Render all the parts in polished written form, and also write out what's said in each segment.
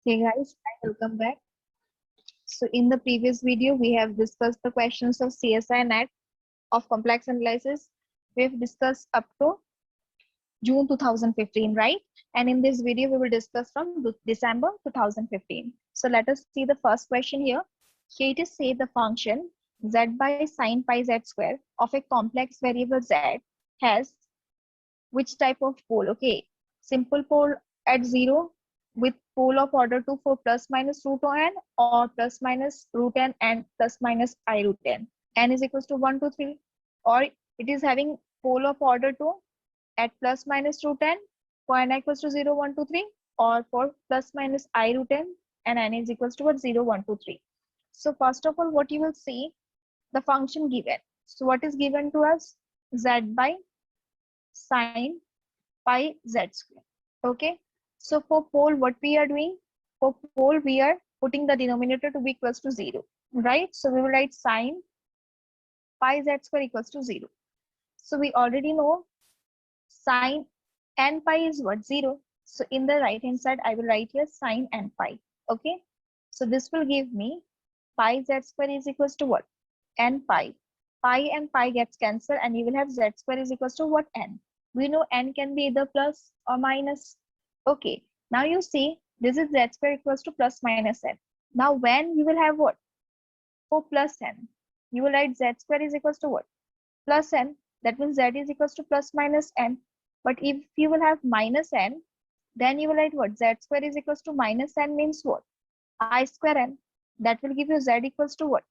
Hey guys, welcome back. So in the previous video, we have discussed the questions of CSI NET of complex analysis. We've discussed up to June 2015, right? And in this video, we will discuss from December 2015. So let us see the first question here. Here it is say the function z by sine pi z square of a complex variable z has which type of pole? Okay, simple pole at 0 with pole of order 2 for plus minus root n or plus minus root n and plus minus I root n is equals to 1 to 3, or it is having pole of order 2 at plus minus root n for n equals to 0 1 2 3, or for plus minus I root n and n is equals to what 0 1 2 3. So first of all, what you will see, the function given. So what is given to us? Z by sine pi z square. Okay, so for pole, what we are doing? For pole, we are putting the denominator to be equals to 0, right? So we will write sine pi z square equals to 0. So we already know sine n pi is what? 0. So in the right hand side, I will write here sine n pi. Okay, so this will give me pi z square is equals to what? N pi. Pi and pi gets cancelled and you will have z square is equals to what? N. We know n can be either plus or minus. Okay, now you see this is z square equals to plus minus n. Now when you will have what? For plus n, you will write z square is equals to what? Plus n. That means z is equals to plus minus n. But if you will have minus n, then you will write what? Z square is equals to minus n means what? I square n. That will give you z equals to what?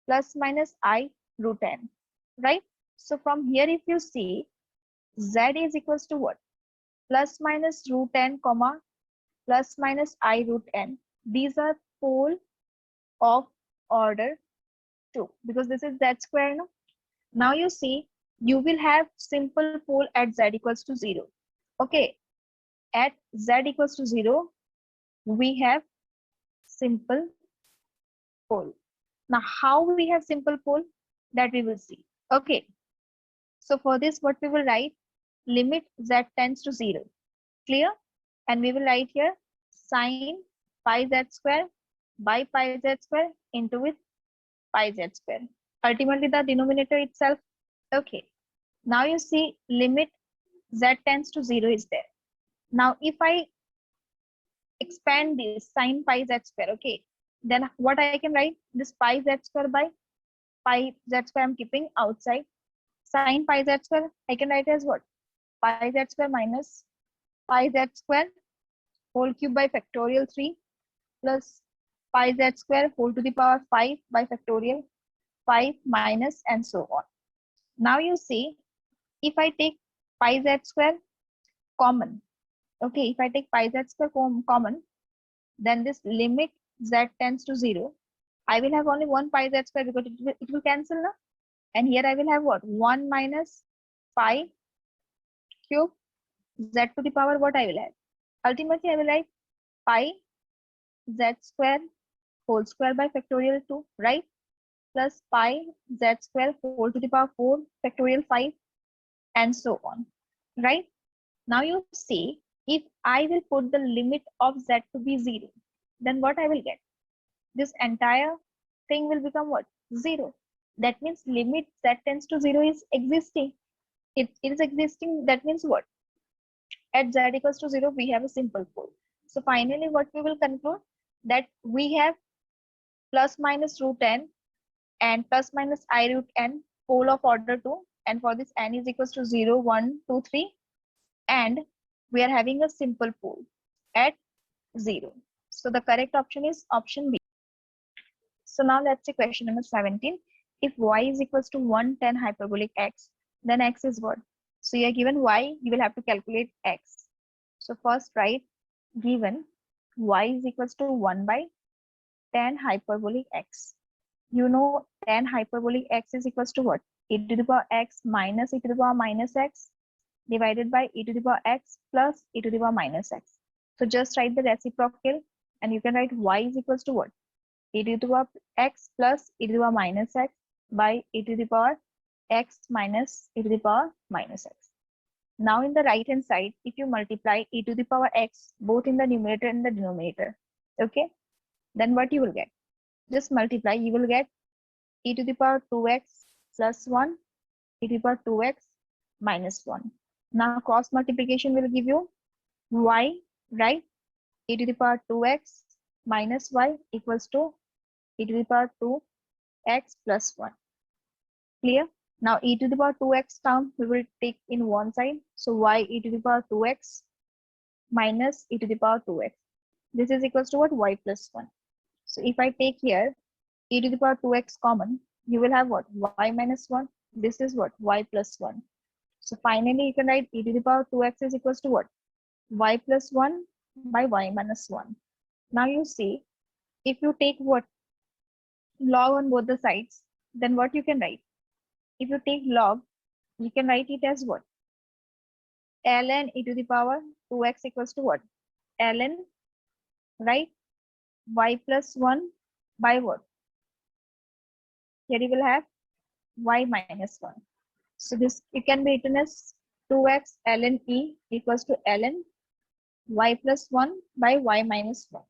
Plus minus I root n, right? So from here, if you see, z is equals to what? Plus minus root n comma plus minus I root n. These are pole of order 2 because this is z square. No? Now you see, you will have simple pole at z equals to 0. Okay, at z equals to 0, we have simple pole. Now how we have simple pole, that we will see. Okay, so for this, what we will write? Limit z tends to 0. Clear? And we will write here sine pi z square by pi z square into with pi z square. Ultimately, the denominator itself. Okay. Now you see limit z tends to 0 is there. Now if I expand this sine pi z square, okay, then what I can write? This pi z square by pi z square I'm keeping outside. Sine pi z square I can write as what? Pi z square minus pi z square whole cube by factorial 3 plus pi z square whole to the power 5 by factorial 5 minus and so on. Now you see, if I take pi z square common, okay, if I take pi z square common, then this limit z tends to 0. I will have only one pi z square because it will cancel now. And here I will have what? 1 minus pi cube z to the power what I will have? Ultimately, I will write pi z square whole square by factorial 2, right? Plus pi z square whole to the power 4 factorial 5 and so on, right? Now you see, if I will put the limit of z to be 0, then what I will get? This entire thing will become what? 0. That means limit z tends to 0 is existing. It is existing. That means what? At z equals to 0, we have a simple pole. So finally, what we will conclude? That we have plus minus root n and plus minus I root n pole of order 2, and for this n is equals to 0 1 2 3, and we are having a simple pole at 0. So the correct option is option B. So now let's see question number 17. If y is equals to 110 hyperbolic x, then x is what? So you are given y, you will have to calculate x. So first write given y is equals to 1 by 10 hyperbolic x. You know 10 hyperbolic x is equals to what? E to the power x minus e to the power minus x divided by e to the power x plus e to the power minus x. So just write the reciprocal and you can write y is equals to what? E to the power x plus e to the power minus x by e to the power x minus e to the power minus x. Now in the right hand side, if you multiply e to the power x both in the numerator and the denominator, Okay, then what you will get? Just multiply. You will get e to the power 2x plus 1, e to the power 2x minus 1. Now cross multiplication will give you y, right? E to the power 2x minus y equals to e to the power 2x plus 1. Clear? Now e to the power 2x term we will take in one side. So y e to the power 2x minus e to the power 2x. This is equals to what? Y plus 1. So if I take here e to the power 2x common, you will have what? Y minus 1. This is what? Y plus 1. So finally you can write e to the power 2x is equals to what? Y plus 1 by y minus 1. Now you see, if you take what? Log on both the sides, then what you can write? If you take log, you can write it as what? Ln e to the power 2x equals to what? Ln, right? Y plus 1 by what? Here you will have y minus 1. So this it can be written as 2x ln e equals to ln y plus 1 by y minus 1.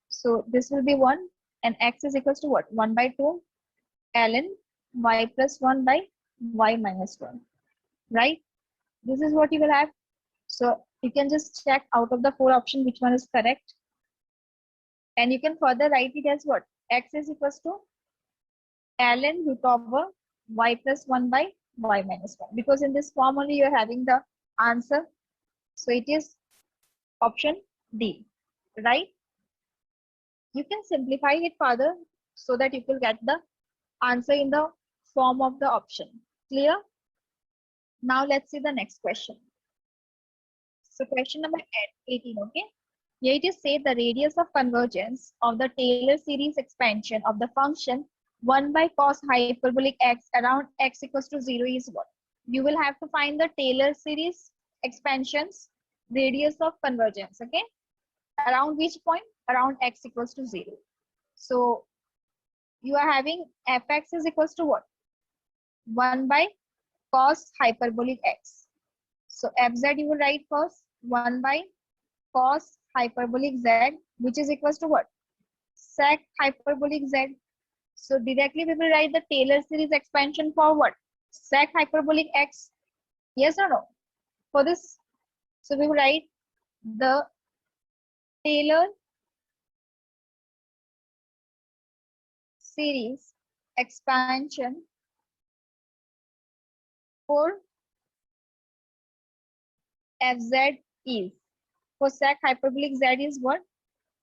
So this will be 1 and x is equals to what? 1 by 2 ln y plus 1 by y minus 1. Right? This is what you will have. So you can just check out of the four options which one is correct. And you can further write it as what? X is equals to ln root over y plus 1 by y minus 1. Because in this form only you are having the answer. So it is option D, right? You can simplify it further so that you will get the answer in the form of the option. Clear? Now let's see the next question. So question number 18, okay? Here it is say the radius of convergence of the Taylor series expansion of the function 1 by cos hyperbolic x around x equals to 0 is what? You will have to find the Taylor series expansions radius of convergence, okay? Around which point? Around x equals to 0. So you are having fx is equals to what? 1 by cos hyperbolic x. So fz you will write first 1 by cos hyperbolic z, which is equals to what? Sec hyperbolic z. So directly we will write the Taylor series expansion for what? Sec hyperbolic x. Yes or no? For this, so we will write the Taylor series expansion for fz is. For sec hyperbolic z is what?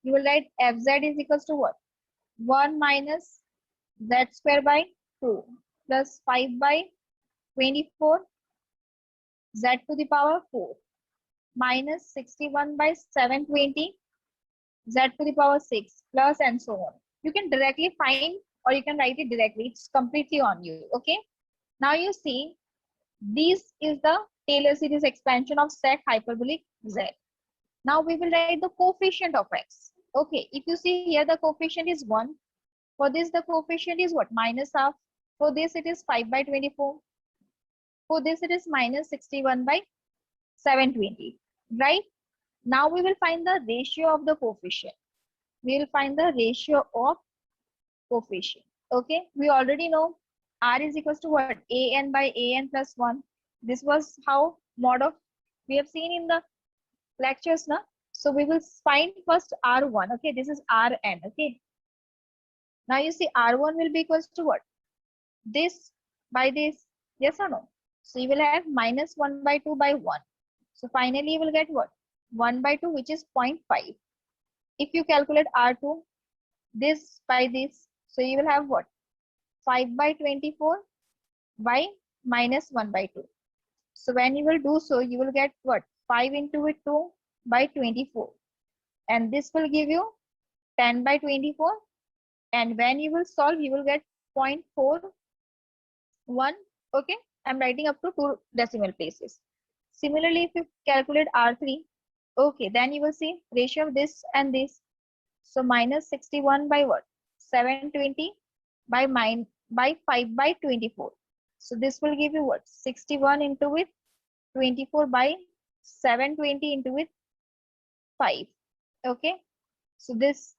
You will write fz is equals to what? 1 minus z square by 2 plus 5 by 24 z to the power 4 minus 61 by 720 z to the power 6 plus and so on. You can directly find or you can write it directly. It's completely on you. Okay. Now you see this is the Taylor series expansion of sec hyperbolic z. Now we will write the coefficient of x. Okay. If you see here the coefficient is 1. For this the coefficient is what? Minus half. For this it is 5 by 24. For this it is minus 61 by 720. Right? Now we will find the ratio of the coefficient. We will find the ratio of coefficient. Okay, we already know R is equals to what? AN by AN plus 1. This was how mod of we have seen in the lectures now. So we will find first R1. Okay, this is Rn. Okay. Now you see R1 will be equals to what? This by this. Yes or no? So you will have minus 1 by 2 by 1. So finally you will get what? 1 by 2 which is 0.5. If you calculate R2, this by this, so you will have what? 5 by 24 by minus 1 by 2. So when you will do so, you will get what? 5 into it 2 by 24. And this will give you 10 by 24. And when you will solve, you will get 0.41. Okay, I'm writing up to 2 decimal places. Similarly, if you calculate R3, okay, then you will see ratio of this and this. So minus 61 by what? 720 by 5 by 24. So this will give you what? 61 into with 24 by 720 into with 5. Okay. So this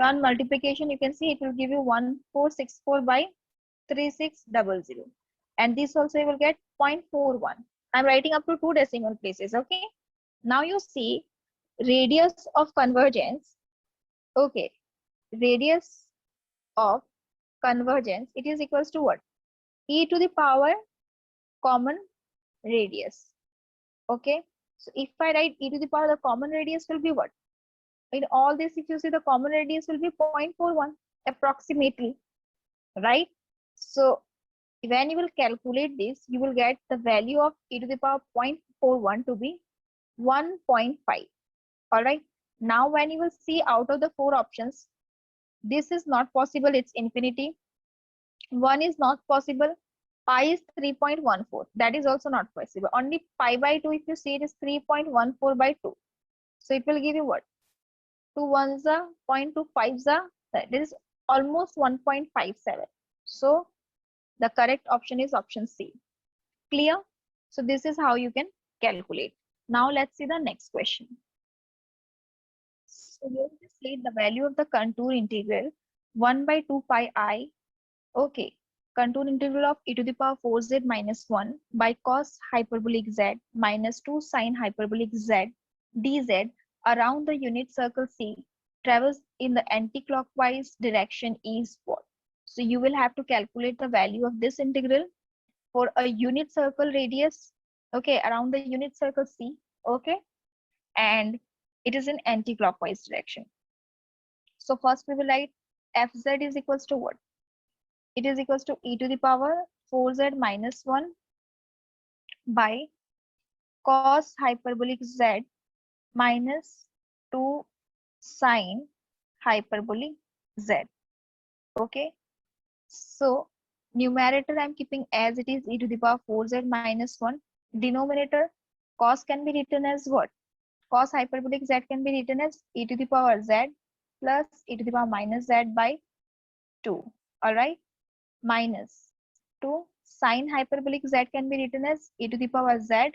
On multiplication, you can see it will give you 1464 by 3600. And this also you will get 0.41. I'm writing up to 2 decimal places. Okay. Now you see radius of convergence. Okay. Radius of convergence, it is equals to what? E to the power common radius. Okay. So if I write e to the power, the common radius will be what? In all this, if you see, the common radius will be 0.41 approximately, right? So when you will calculate this, you will get the value of e to the power 0.41 to be 1.5. All right. Now when you will see out of the 4 options, this is not possible, it's infinity. 1 is not possible. Pi is 3.14. That is also not possible. Only pi by 2, if you see, it is 3.14 by 2. So it will give you what? 2 ones are 0.25 are, that is almost 1.57. So the correct option is option C. Clear? So this is how you can calculate. Now let's see the next question. So here it is said the value of the contour integral 1 by 2 pi I. Okay. Contour integral of e to the power 4z minus 1 by cos hyperbolic z minus 2 sine hyperbolic z dz around the unit circle C travels in the anti-clockwise direction is what? So you will have to calculate the value of this integral for a unit circle radius, okay, around the unit circle C, okay, and it is in anti-clockwise direction. So first we will write fz is equals to what? It is equals to e to the power 4z minus 1 by cos hyperbolic z minus 2 sine hyperbolic z. Okay. So numerator I'm keeping as it is e to the power 4z minus 1. Denominator cos can be written as what? Cos hyperbolic z can be written as e to the power z plus e to the power minus z by 2. All right. Minus 2 sine hyperbolic z can be written as e to the power z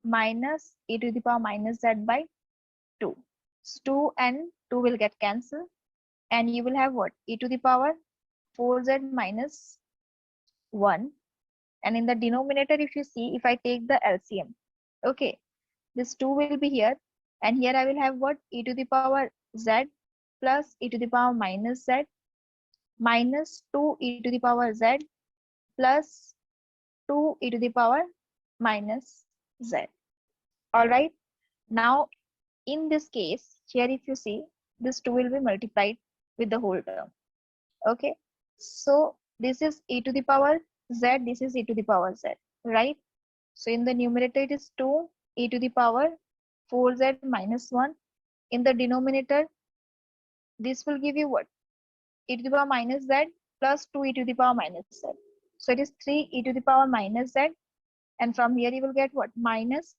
minus e to the power minus z by 2. So 2 and 2 will get cancelled and you will have what? E to the power 4z minus 1. And in the denominator, if you see, if I take the LCM, okay, this 2 will be here and here I will have what? E to the power z plus e to the power minus z minus 2 e to the power z plus 2 e to the power minus z. All right. Now, in this case, here if you see, this 2 will be multiplied with the whole term. Okay. So this is e to the power z, this is e to the power z, right? So in the numerator, it is 2 e to the power 4z minus 1. In the denominator, this will give you what? E to the power minus z plus 2 e to the power minus z. So it is 3 e to the power minus z. And from here you will get what? Minus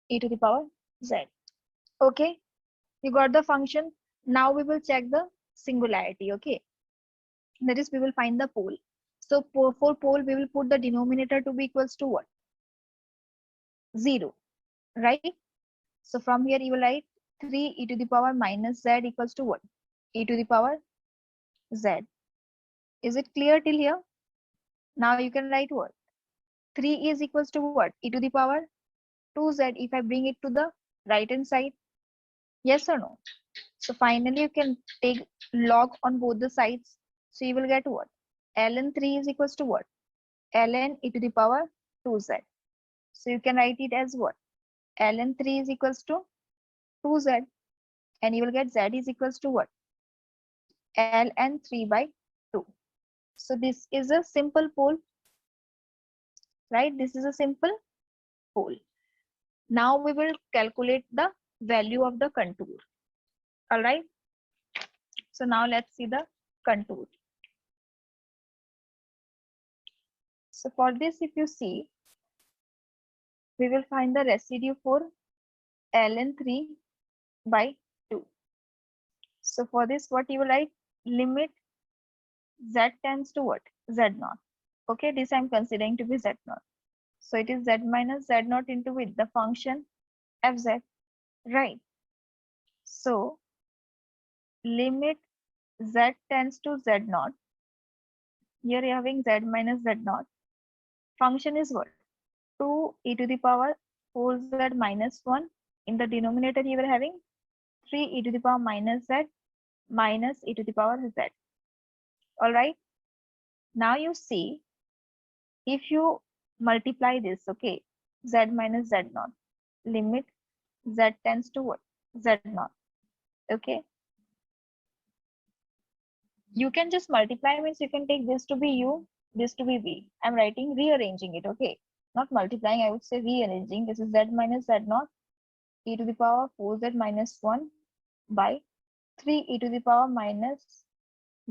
e to the power z. Okay. You got the function. Now we will check the singularity. Okay. That is, we will find the pole. So for pole, we will put the denominator to be equals to what? 0. Right? So from here you will write 3 e to the power minus z equals to what? E to the power z. Is it clear till here? Now you can write what? 3 is equals to what? E to the power 2z if I bring it to the right hand side. Yes or no? So finally you can take log on both the sides. So you will get what? ln 3 is equals to what? ln e to the power 2z. So you can write it as what? ln 3 is equals to 2z and you will get z is equals to what? ln 3 by 2. So this is a simple pole, right? This is a simple pole. Now we will calculate the value of the contour. All right. So now let's see the contour. So for this, if you see, we will find the residue for ln 3 by 2. So for this, what you will write? Limit z tends to what? Z0. Okay, this I'm considering to be Z0. So it is Z minus Z0 into with the function fz, right? So limit z tends to z naught. Here you're having z minus z naught. Function is what? 2 e to the power 4z minus 1. In the denominator, you were having 3 e to the power minus z minus e to the power z. All right. Now you see, if you multiply this, okay, z minus z naught, limit z tends to what? Z naught. Okay. You can just multiply, means you can take this to be u, this to be v. I'm writing, rearranging it, okay? Not multiplying, I would say rearranging. This is z minus z naught e to the power 4z minus 1 by 3 e to the power minus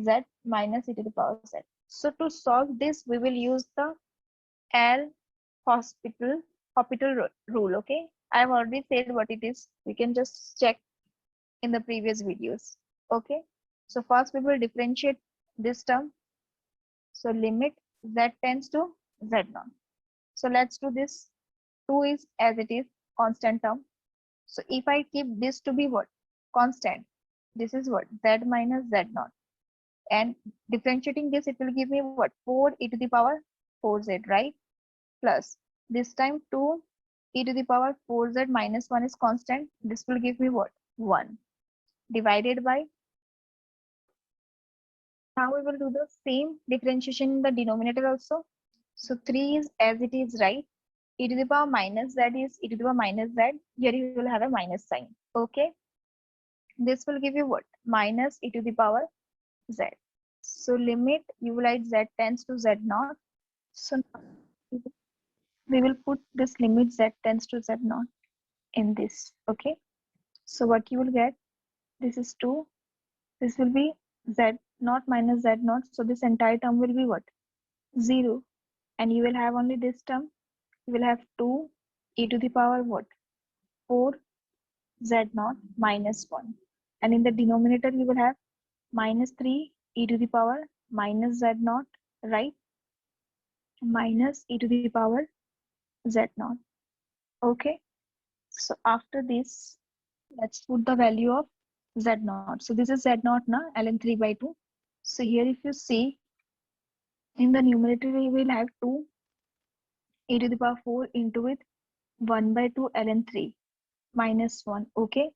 z minus e to the power z. So to solve this, we will use the L'Hopital rule, okay? I've already said what it is. We can just check in the previous videos, okay? So first we will differentiate this term. So limit z tends to z naught. So let's do this. 2 is as it is, constant term. So if I keep this to be what? Constant. This is what? Z minus z naught. And differentiating this, it will give me what? 4 e to the power 4z, right? Plus this time 2 e to the power 4z minus 1 is constant. This will give me what? 1 divided by. Now we will do the same differentiation in the denominator also. So 3 is as it is, right? E to the power minus z is e to the power minus z. Here you will have a minus sign. Okay. This will give you what? Minus e to the power z. So limit you will write z tends to z naught. So we will put this limit z tends to z naught in this. Okay. So what you will get? This is 2. This will be z naught minus z naught. So this entire term will be what? 0. And you will have only this term. You will have 2 e to the power what? 4 z naught minus 1. And in the denominator, you will have minus 3 e to the power minus z naught, right? Minus e to the power z naught. Okay. So after this, let's put the value of z naught. So this is z naught now, ln 3 by 2. So here if you see, in the numerator, we will have 2 e to the power 4 into with 1 by 2 ln 3 minus 1. Okay.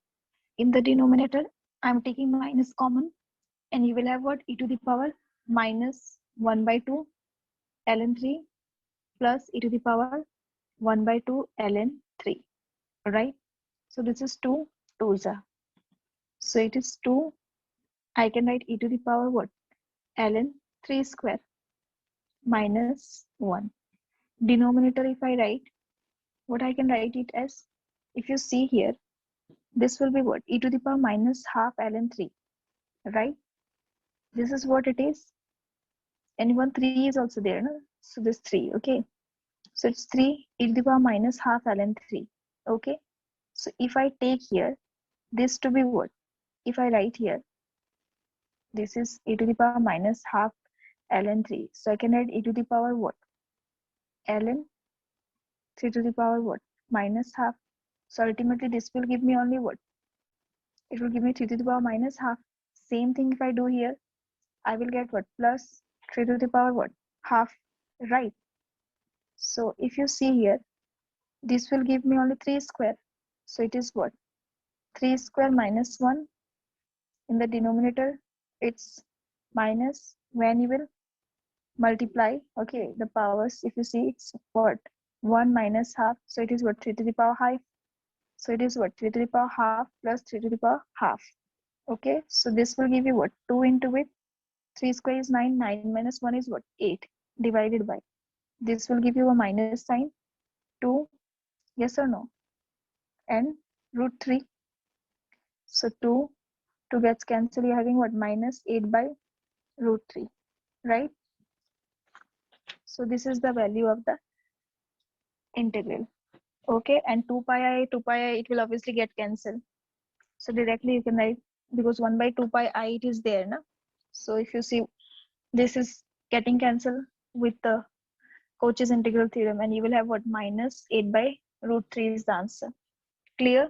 In the denominator, I'm taking minus common, and you will have what? E to the power minus 1 by 2 ln 3 plus e to the power 1 by 2 ln 3, right? So this is 2 2s are. So it is 2. I can write e to the power what? ln 3 square minus 1. Denominator, if I write, what I can write it as, if you see here, this will be what? E to the power minus half ln 3, right? This is what it is. And even 3 is also there, no? So this 3, okay? So it's 3 e to the power minus half ln 3, okay? So if I take here, this to be what? If I write here, this is e to the power minus half ln 3. So I can write e to the power what? ln 3 to the power what? Minus half. So ultimately this will give me only what? It will give me 3 to the power minus half. Same thing if I do here, I will get what? Plus 3 to the power what? Half, right? So if you see here, this will give me only 3 square. So it is what? 3 square minus 1. In the denominator, it's minus. When you will multiply, okay, the powers, if you see, it's what? 1 minus half. So it is what? 3 to the power half. So it is what? 3 to the power half plus 3 to the power half. Okay, so this will give you what? 2 into with 3 square is 9. 9 minus 1 is what? 8 divided by. This will give you a minus sign. 2, yes or no? And root 3. So 2 gets cancelled. You're having what? Minus 8 by root 3, right? So this is the value of the integral. Okay, and 2 pi I, it will obviously get cancelled. So directly you can write, because 1 by 2 pi I it is there, na? So if you see, this is getting cancelled with the Cauchy's integral theorem, and you will have what? Minus 8 by root 3 is the answer. Clear?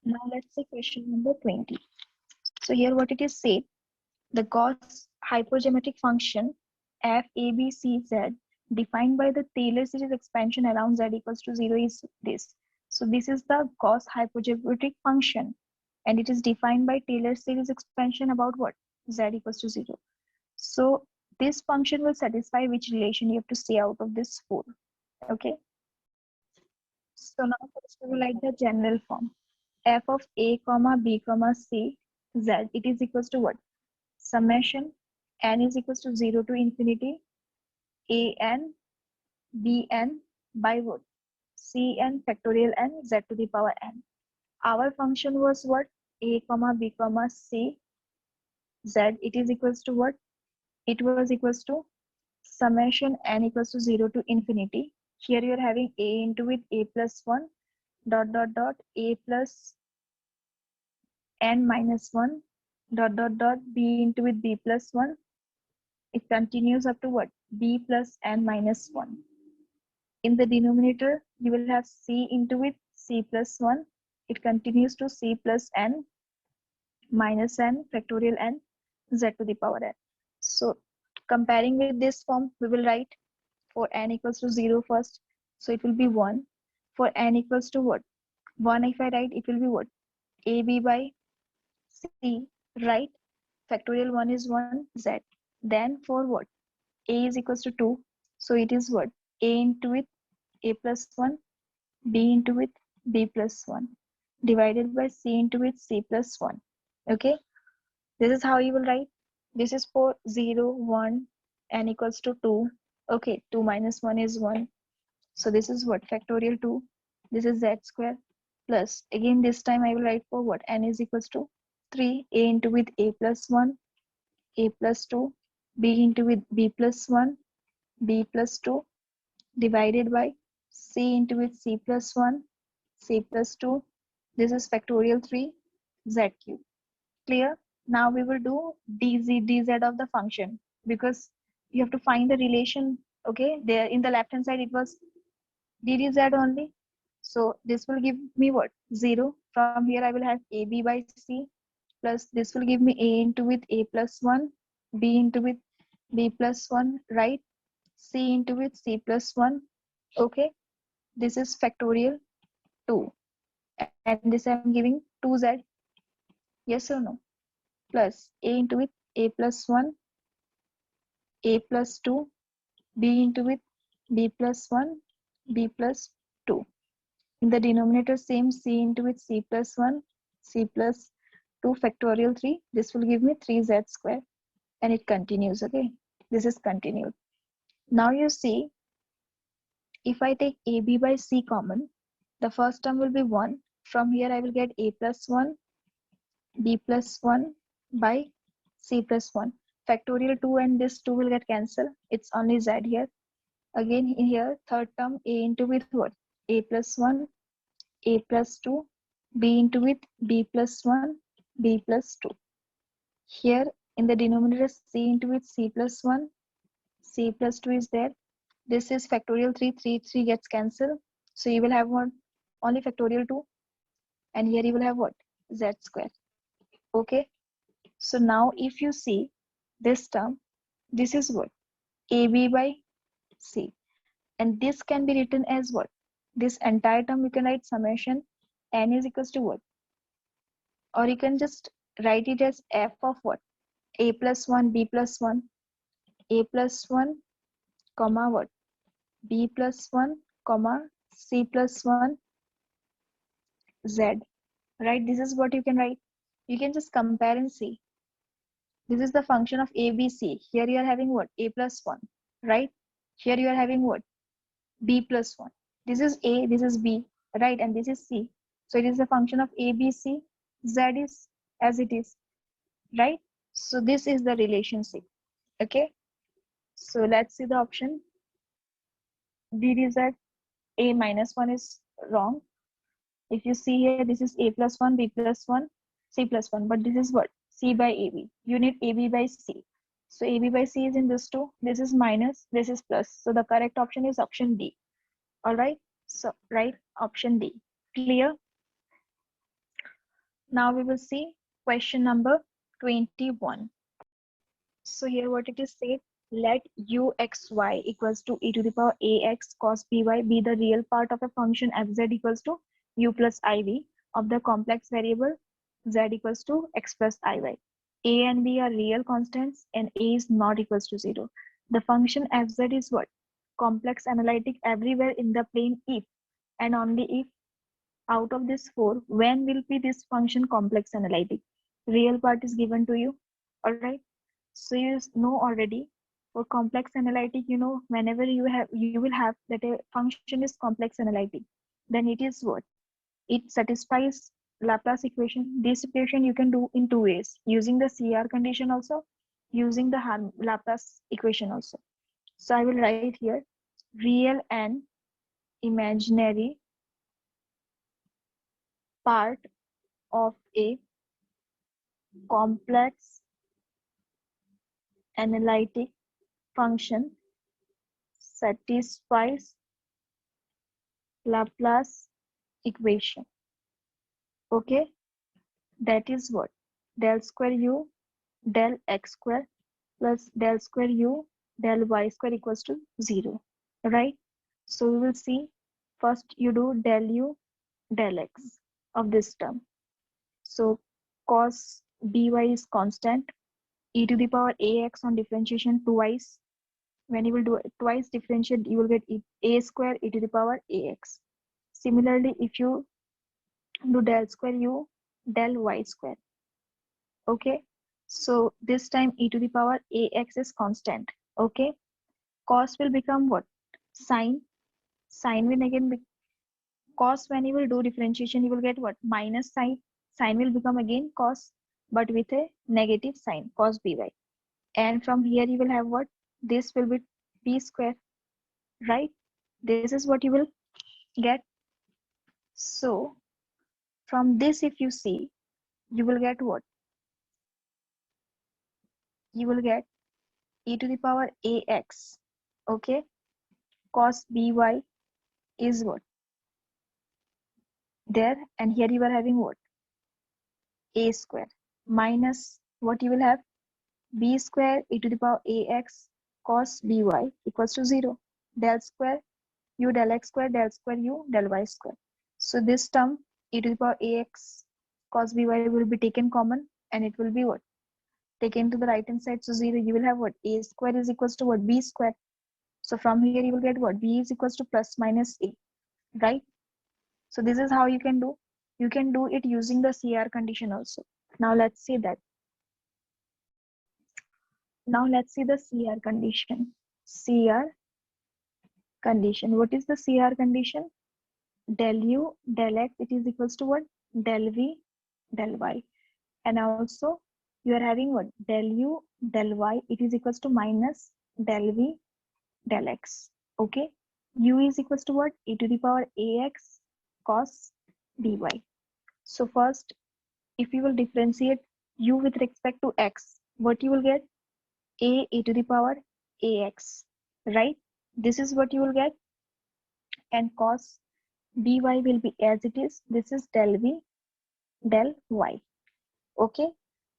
Now let's say question number 20. So here what it is said, the Gauss hypergeometric function f a b c z defined by the Taylor series expansion around z equals to 0 is this. So this is the Gauss hypergeometric function, and it is defined by Taylor series expansion about what? Z equals to 0. So this function will satisfy which relation you have to say out of this four. Okay. So now first we will write the general form. F of a comma b comma c z, it is equals to what? Summation n is equals to 0 to infinity a n b n by what? C n factorial n z to the power n. Our function was what? A comma b comma c z, it is equals to what? It was equals to summation n equals to 0 to infinity. Here you are having a into with a plus 1 dot dot dot a plus n minus 1 dot dot dot b into with b plus 1. It continues up to what? B plus n minus 1. In the denominator, you will have c into with c plus 1. It continues to c plus n minus n factorial n z to the power n. So comparing with this form, we will write for n equals to 0 first. So it will be 1. For n equals to what? 1 if I write, it will be what? ab by c, right? Factorial 1 is 1 z. Then for what? A is equals to 2. So it is what? A into with a plus 1, b into with b plus 1 divided by c into with c plus 1. Okay. This is how you will write. This is for 0, 1, n equals to 2. Okay. 2 minus 1 is 1. So this is what? Factorial 2. This is z square plus. Again, this time I will write for what? N is equals to 3. A into with a plus 1, a plus 2, b into with b plus 1, b plus 2 divided by c into with c plus 1, c plus 2. This is factorial 3 z cube. Clear? Now we will do dz of the function, because you have to find the relation. Okay, there in the left hand side it was ddz only. So this will give me what? 0. From here I will have ab by c plus this will give me a into with a plus 1, b into with b plus 1, right? C into with c plus 1. Okay, this is factorial 2, and this I'm giving 2z. Yes or no? Plus a into with a plus 1, a plus 2, b into with b plus 1, b plus 2. In the denominator, same c into with c plus 1, c plus 2 factorial 3. This will give me 3z square, and it continues. Okay, this is continued. Now you see, if I take ab by c common, the first term will be 1. From here I will get a plus 1, b plus 1 by c plus 1. Factorial 2 and this 2 will get cancelled. It's only z here. Again in here, third term a into with what? A plus 1, a plus 2, b into with b plus 1, b plus 2. Here in the denominator, c into with c plus 1, c plus 2 is there. This is factorial 3, 3 gets cancelled. So you will have one only factorial 2, and here you will have what? Z square. Okay. So now if you see this term, this is what? AB by C. And this can be written as what? This entire term you can write summation n is equals to what? Or you can just write it as f of what? A plus 1, b plus 1, a plus 1, comma what? B plus 1, comma C plus 1, Z. Right? This is what you can write. You can just compare and see. This is the function of A, B, C. Here you are having what? A plus 1. Right? Here you are having what? B plus 1. This is A, this is B. Right? And this is C. So it is the function of A, B, C. Z is as it is. Right? So this is the relationship. Okay? So let's see the option. D is that A minus 1 is wrong. If you see here, this is A plus 1, B plus 1, C plus 1. But this is what? C by AB. You need AB by C. So AB by C is in this two. This is minus, this is plus. So the correct option is option D. All right. So right, option D. Clear? Now we will see question number 21. So here what it is said, let uxy equals to e to the power ax cos by be the real part of a function fz equals to u plus iv of the complex variable z equals to x plus iy. A and b are real constants and a is not equals to 0. The function fz is what? Complex analytic everywhere in the plane if and only if out of this 4, when will be this function complex analytic? Real part is given to you, alright? So you know already for complex analytic, you know, whenever you will have that a function is complex analytic, then it is what? It satisfies Laplace equation. This equation you can do in 2 ways, using the CR condition also, using the Laplace equation also. So I will write here real and imaginary part of a complex analytic function satisfies Laplace equation. Okay, that is what? Del square u del x square plus del square u del y square equals to 0, right? So we will see, first you do del u del x of this term. So cos by is constant, e to the power ax on differentiation twice. When you will do it twice differentiate, you will get a square e to the power ax. Similarly, if you do del square u del y square, okay, so this time e to the power ax is constant. Okay, cos will become what? Sine will again be cos. When you will do differentiation, you will get what? Minus sine will become again cos, but with a negative sign, cos by. And from here you will have what? This will be b square, right? This is what you will get. So from this, if you see, you will get what? You will get e to the power ax. Okay, cos by is what? There, and here you are having what? A square minus what you will have? B square e to the power ax cos by equals to 0. Del square u del x square del square u del y square. So this term e to the power ax cos by will be taken common, and it will be what? Taken to the right hand side. So 0, you will have what? A square is equals to what? B square. So from here you will get what? B is equals to plus minus A, right? So this is how you can do. You can do it using the CR condition also. Now let's see that. Now let's see the CR condition. CR condition. What is the CR condition? Del u del x, it is equals to what? Del v del y. And also you are having what? Del u del y, it is equals to minus del v del x. Okay, u is equals to what? E to the power ax cos by. So first, if you will differentiate u with respect to x, what you will get? A e to the power ax, right? This is what you will get. And cos by will be as it is. This is del v del y. Okay,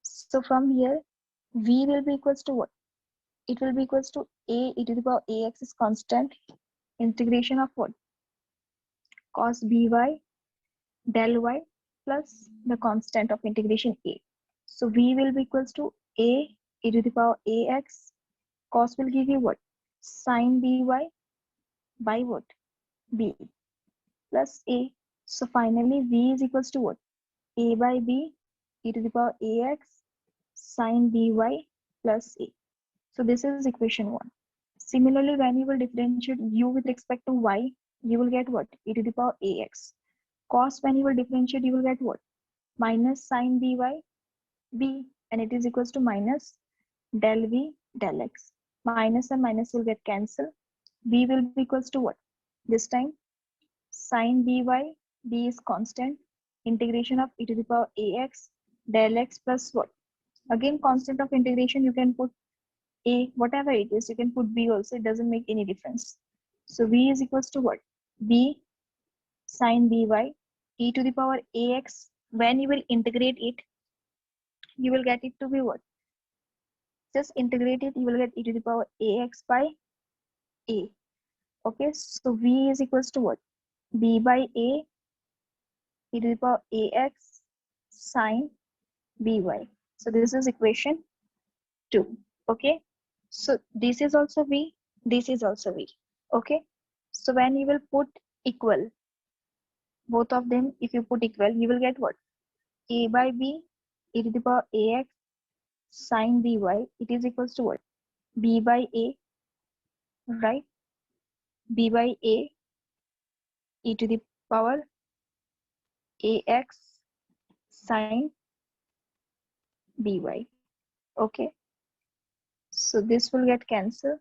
so from here v will be equals to what? It will be equals to a e to the power ax is constant, integration of what? Cos by del y plus the constant of integration a. So v will be equals to a e to the power ax. Cos will give you what? Sin by what? B plus a. So finally v is equals to what? A by b e to the power ax sin by plus a. So this is equation 1. Similarly, when you will differentiate u with respect to y, you will get what? E to the power ax. Cos, when you will differentiate, you will get what? Minus sin by b, and it is equals to minus del v del x. Minus and minus will get cancelled. B will be equals to what? This time sin by b is constant, integration of e to the power ax del x plus what? Again, constant of integration, you can put a, whatever it is, you can put b also, it doesn't make any difference. So v is equals to what? B sin by e to the power ax. When you will integrate it, you will get it to be what? Just integrate it, you will get e to the power ax by a. Okay, so v is equals to what? b by a e to the power ax sine by. So this is equation 2. Okay, so this is also v, this is also v. Okay, so when you will put equal both of them, if you put equal, you will get what? A by b e to the power ax sine by, it is equals to what? B by a, right? B by a e to the power ax sine by. Okay, so this will get cancelled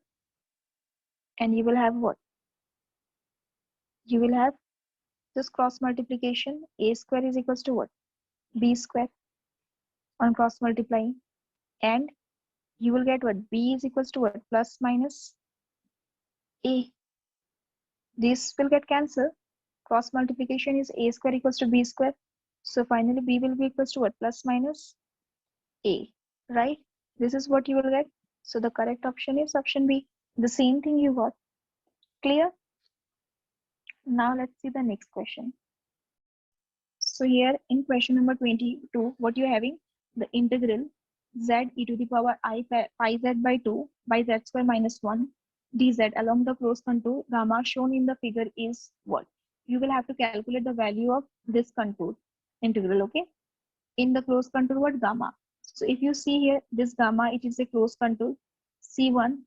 and you will have what? You will have just cross multiplication. A square is equals to what? B square on cross multiplying, and you will get what? B is equals to what? Plus minus a. This will get cancelled. Cross multiplication is a square equals to b square. So finally b will be equals to what? Plus minus a, right? This is what you will get. So the correct option is option B. The same thing you got. Clear? Now let's see the next question. So here in question number 22, what you're having? The integral z e to the power I pi z by 2 by z square minus 1 dz along the closed contour gamma shown in the figure is what? You will have to calculate the value of this contour integral, okay? In the closed contour, what? Gamma. So if you see here, this gamma, it is a closed contour. C1,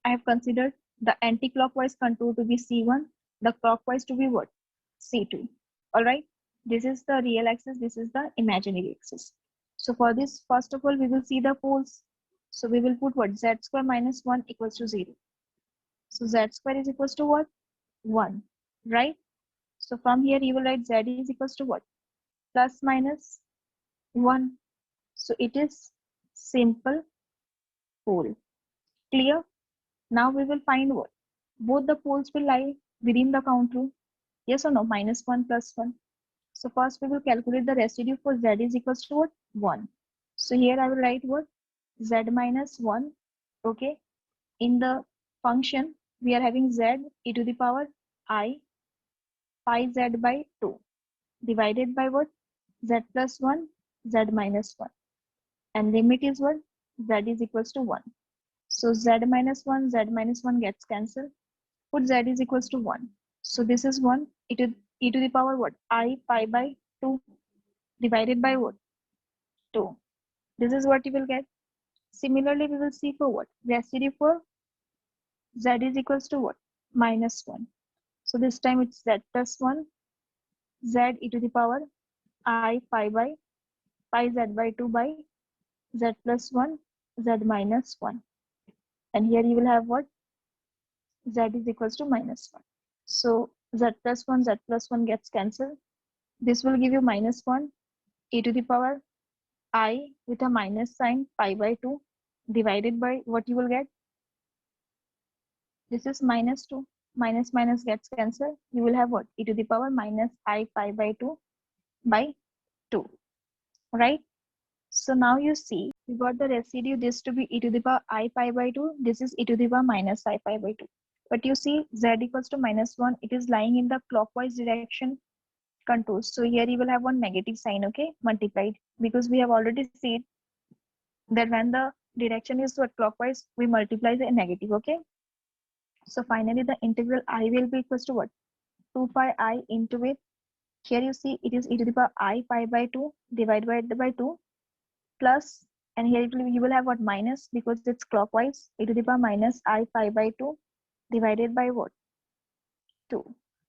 I have considered the anti-clockwise contour to be C1, the clockwise to be what? C2. All right. This is the real axis. This is the imaginary axis. So for this, first of all, we will see the poles. So we will put what? Z square minus 1 equals to 0. So Z square is equals to what? 1, right? So from here, you will write Z is equals to what? Plus minus 1. So it is simple pole. Clear? Now we will find what? Both the poles will lie within the count rule. Yes or no? Minus 1 plus 1. So first we will calculate the residue for z is equals to what? 1. So here I will write what? Z minus 1. Okay. In the function, we are having z e to the power I pi z by 2 divided by what? Z plus 1, z minus 1. And limit is what? Z is equals to 1. So z minus 1 gets cancelled. Put z is equals to 1. So this is 1 e to the power what? I pi by 2 divided by what? 2. This is what you will get. Similarly, we will see for what? Residue for z is equals to what? Minus 1. So this time it's z plus 1, z e to the power I pi z by 2 by z plus 1, z minus 1. And here you will have what? Z is equals to minus 1. So z plus 1 gets cancelled. This will give you minus 1 e to the power I with a minus sign pi by 2 divided by what you will get. This is minus 2. Minus minus gets cancelled. You will have what? E to the power minus I pi by 2 by 2. Right? So now you see, we got the residue, this to be e to the power I pi by 2. This is e to the power minus I pi by 2. But you see, z equals to minus 1. It is lying in the clockwise direction contour. So here you will have one negative sign, okay, multiplied, because we have already seen that when the direction is what? Clockwise, we multiply the negative, okay. So finally the integral I will be equals to what? 2 pi I into it. Here you see it is e to the power I pi by 2 divided by 2 plus, and here you will have what? Minus, because it's clockwise, e to the power minus I pi by 2 divided by what? 2.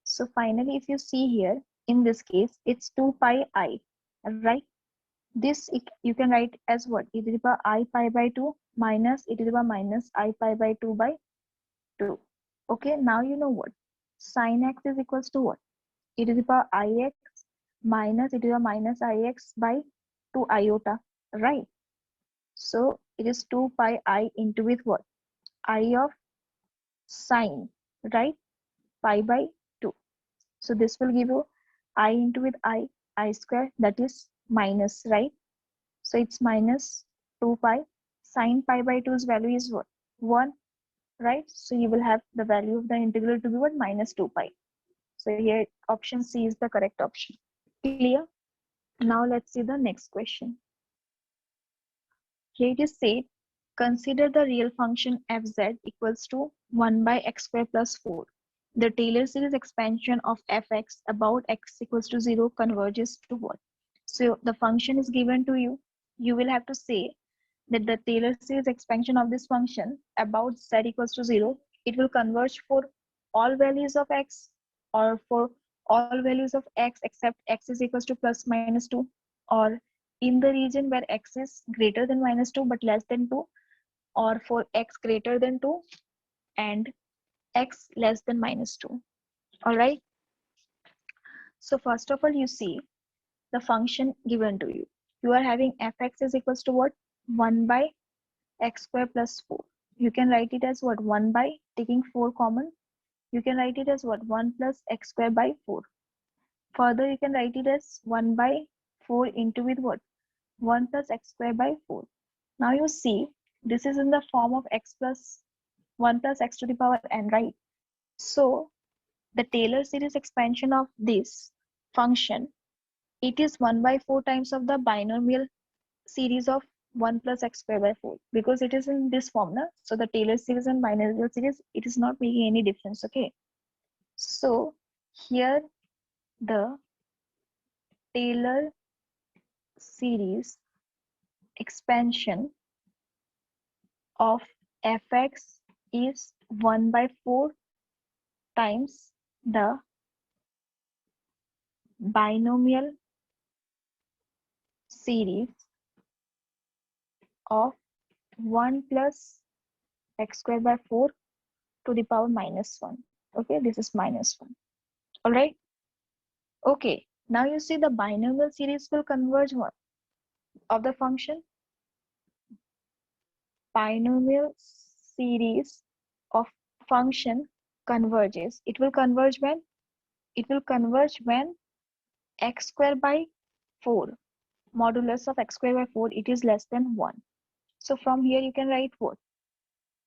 So finally, if you see here, in this case, it's 2 pi I, right? This you can write as what? E to the power I pi by 2 minus e to the power minus I pi by 2 by 2. Okay, now you know what? Sin x is equals to what? E to the power ix minus e to the power minus ix by 2 iota, right? So it is 2 pi I into with what? I of sine, right? Pi by 2. So this will give you I into with I square, that is minus, right? So it's minus 2 pi. Sine pi by 2's value is what? 1, right? So you will have the value of the integral to be what? Minus 2 pi. So here option C is the correct option. Clear? Now let's see the next question. Here it is said, consider the real function fz equals to 1 by x square plus 4. The Taylor series expansion of fx about x equals to 0 converges to what? So the function is given to you. You will have to say that the Taylor series expansion of this function about z equals to 0, it will converge for all values of x or for all values of x except x is equals to plus minus 2, or in the region where x is greater than minus 2 but less than 2, or for x greater than 2 and x less than minus 2. All right. So first of all, you see the function given to you. You are having fx is equals to what? 1 by x square plus 4. You can write it as what? 1 by taking 4 common. You can write it as what? 1 plus x square by 4. Further, you can write it as 1 by 4 into with what? 1 plus x square by 4. Now you see, this is in the form of x plus 1 plus x to the power n, right? So the Taylor series expansion of this function, it is 1 by 4 times of the binomial series of 1 plus x square by 4, because it is in this form. So the Taylor series and binomial series, it is not making any difference. Okay. So here the Taylor series expansion of fx is 1 by 4 times the binomial series of 1 plus x square by 4 to the power minus 1. Okay, this is minus 1. All right. Okay, now you see the binomial series will converge what? Of the function? Binomial series of function converges. It will converge when? It will converge when x square by 4, modulus of x square by 4, it is less than 1. So from here you can write what?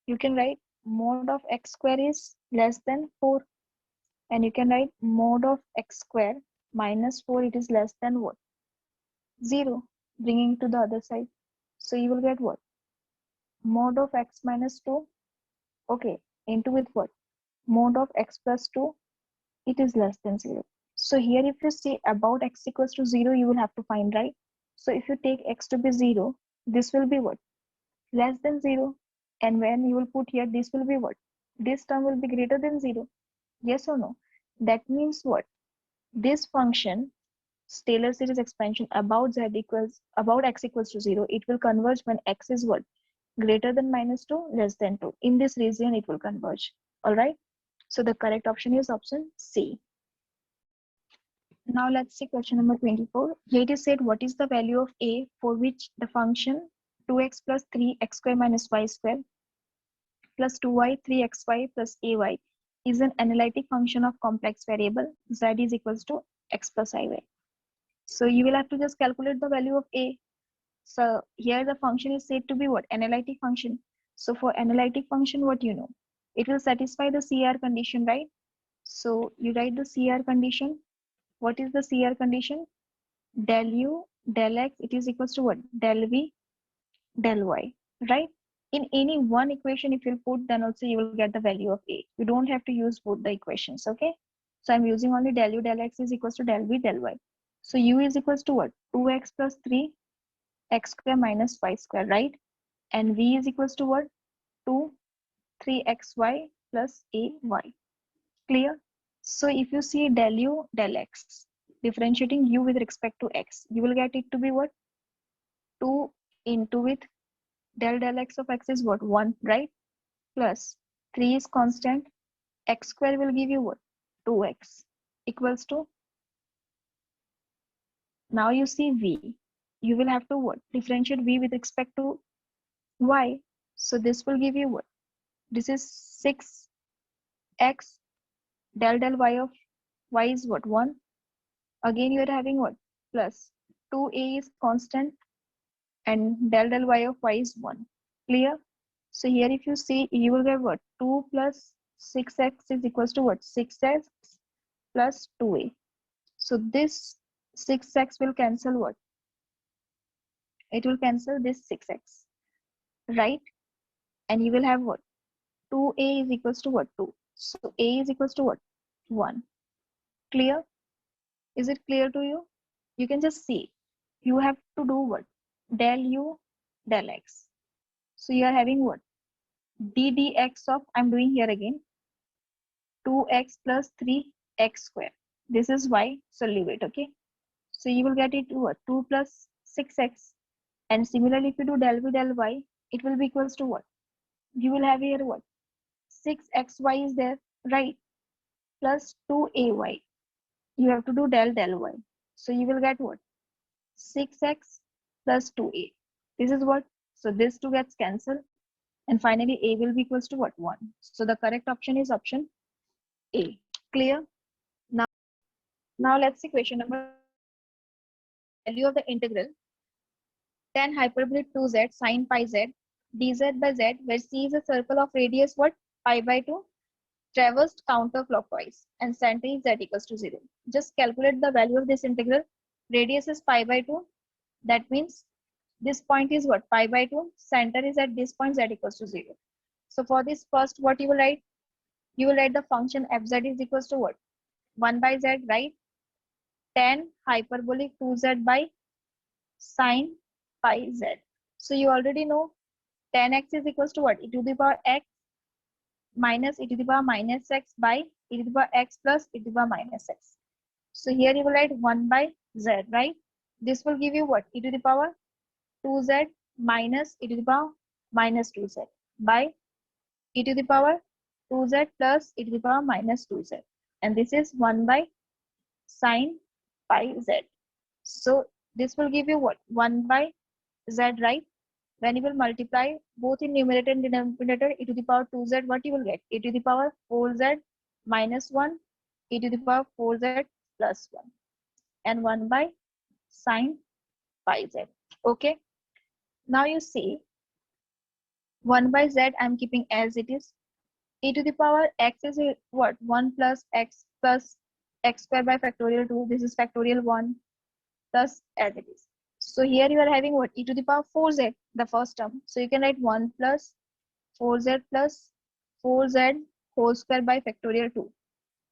You can write mod of x square is less than 4, and you can write mod of x square minus 4, it is less than what? 0, bringing to the other side. So you will get what? Mod of x minus 2, okay, into with what? Mod of x plus 2, it is less than 0. So here if you see about x equals to 0, you will have to find, right? So if you take x to be 0, this will be what? Less than 0. And when you will put here, this will be what? This term will be greater than 0. Yes or no? That means what? This function, Taylor series expansion about x equals to 0, it will converge when x is what? Greater than minus 2, less than 2. In this region, it will converge. All right. So the correct option is option C. Now let's see question number 24. Here it is said, what is the value of a for which the function 2x plus 3x square minus y square plus 2y 3xy plus ay is an analytic function of complex variable z is equals to x plus iy. So you will have to just calculate the value of a. So here the function is said to be what? Analytic function. So for analytic function, what you know? It will satisfy the CR condition, right? So you write the CR condition. What is the CR condition? Del u, del x, it is equals to what? Del v, del y, right? In any one equation, if you put, then also you will get the value of a. You don't have to use both the equations, okay? So I'm using only del u, del x is equals to del v, del y. So u is equals to what? 2x plus 3 x square minus y square, right? And v is equals to what? 2, 3xy plus ay. Clear? So if you see del u, del x, differentiating u with respect to x, you will get it to be what? 2 into with del x of x is what? 1, right? Plus 3 is constant. X square will give you what? 2x equals to, now you see v. You will have to what? Differentiate v with respect to y. So this will give you what? This is 6x del y of y is what? 1. Again you are having what? Plus 2a is constant. and del y of y is 1. Clear? So here if you see, you will get what? 2 plus 6x is equals to what? 6x plus 2a. So this 6x will cancel what? It will cancel this 6x, right? And you will have what? 2a is equals to what? 2. So a is equals to what? 1. Clear? Is it clear to you? You can just see. You have to do what? Del u, del x. So you are having what? D dx of, I'm doing here again, 2x plus 3x square. This is y, so leave it, okay? So you will get it to what? 2 plus 6x. And similarly, if you do del v del y, it will be equals to what? You will have here what? 6xy is there, right? Plus 2ay. You have to do del del y. So you will get what? 6x plus 2a. This is what? So this 2 gets cancelled. And finally, a will be equals to what? 1. So the correct option is option A. Clear? Now, let's see question number. Value of the integral tan hyperbole 2z sine pi z dz by z, where c is a circle of radius what? Pi by 2, traversed counterclockwise, and center is z equals to 0. Just calculate the value of this integral. Radius is pi by 2. That means this point is what? Pi by 2. Center is at this point, z equals to 0. So for this first, what you will write? You will write the function fz is equals to what? 1 by z, right? Tan hyperbolic 2z by sine pi z. So you already know tan x is equals to what? E to the power x minus e to the power minus x by e to the power x plus e to the power minus x. So here you will write 1 by z, right? This will give you what? E to the power 2z minus e to the power minus 2z by e to the power 2z plus e to the power minus 2z. And this is 1 by sine pi z. So this will give you what? 1 by z, right? When you will multiply both in numerator and denominator, e to the power 2z, what you will get? E to the power 4z minus 1, e to the power 4z plus 1, and 1 by sine pi z. Okay. Now you see 1 by z I'm keeping as it is. E to the power x is what? 1 plus x square by factorial 2. This is factorial 1 plus as it is. So here you are having what? E to the power 4z, the first term. So you can write 1 plus 4z plus 4z whole square by factorial 2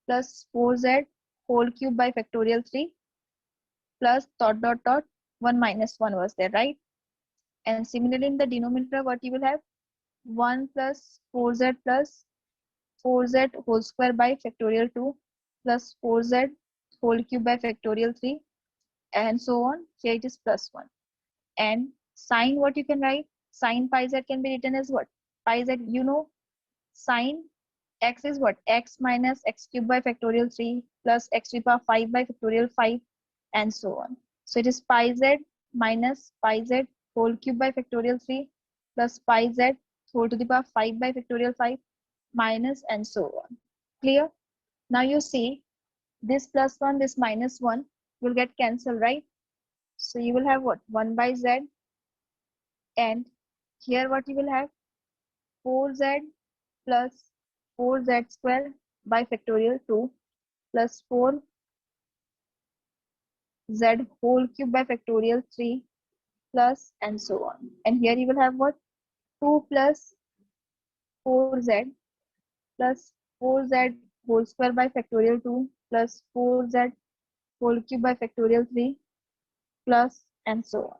plus 4z whole cube by factorial 3 plus dot dot dot 1 minus 1 was there, right? And similarly in the denominator, what you will have? 1 plus 4z plus 4z whole square by factorial 2 plus 4z whole cube by factorial 3 and so on. Here it is plus 1. And sine, what you can write? Sine pi z can be written as what? Pi z, you know, sine x is what? X minus x cube by factorial 3 plus x to the power 5 by factorial 5 and so on. So it is pi z minus pi z whole cube by factorial 3 plus pi z whole to the power 5 by factorial 5 minus and so on. Clear? Now you see this plus 1, this minus 1 will get cancelled, right? So you will have what? 1 by z, and here what you will have? 4z plus 4z square by factorial 2 plus 4z whole cube by factorial 3 plus and so on. And here you will have what? 2 plus 4z plus 4z whole square by factorial 2 plus 4z whole cube by factorial 3 plus and so on.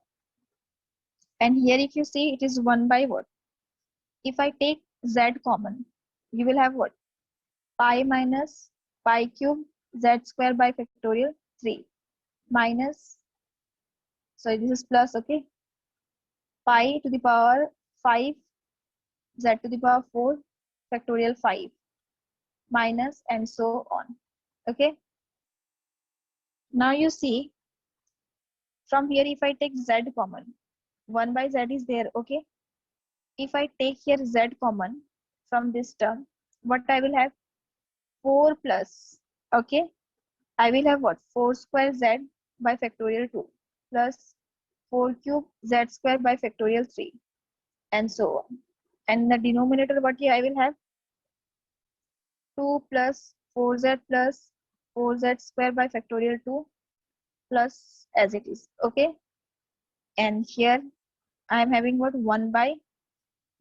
And here if you see, it is 1 by what? If I take z common, you will have what? Pi minus pi cube z square by factorial 3 minus, so this is plus, okay, pi to the power 5 z to the power 4 factorial 5 minus and so on. Okay. Now you see from here, if I take z common, 1 by z is there, okay. If I take here z common from this term, what I will have? 4 plus, okay, I will have what? 4 square z by factorial 2 plus 4 cube z square by factorial 3 and so on. And in the denominator what here I will have 2 plus 4z plus 4z square by factorial 2 plus as it is. Okay, and here I am having what 1 by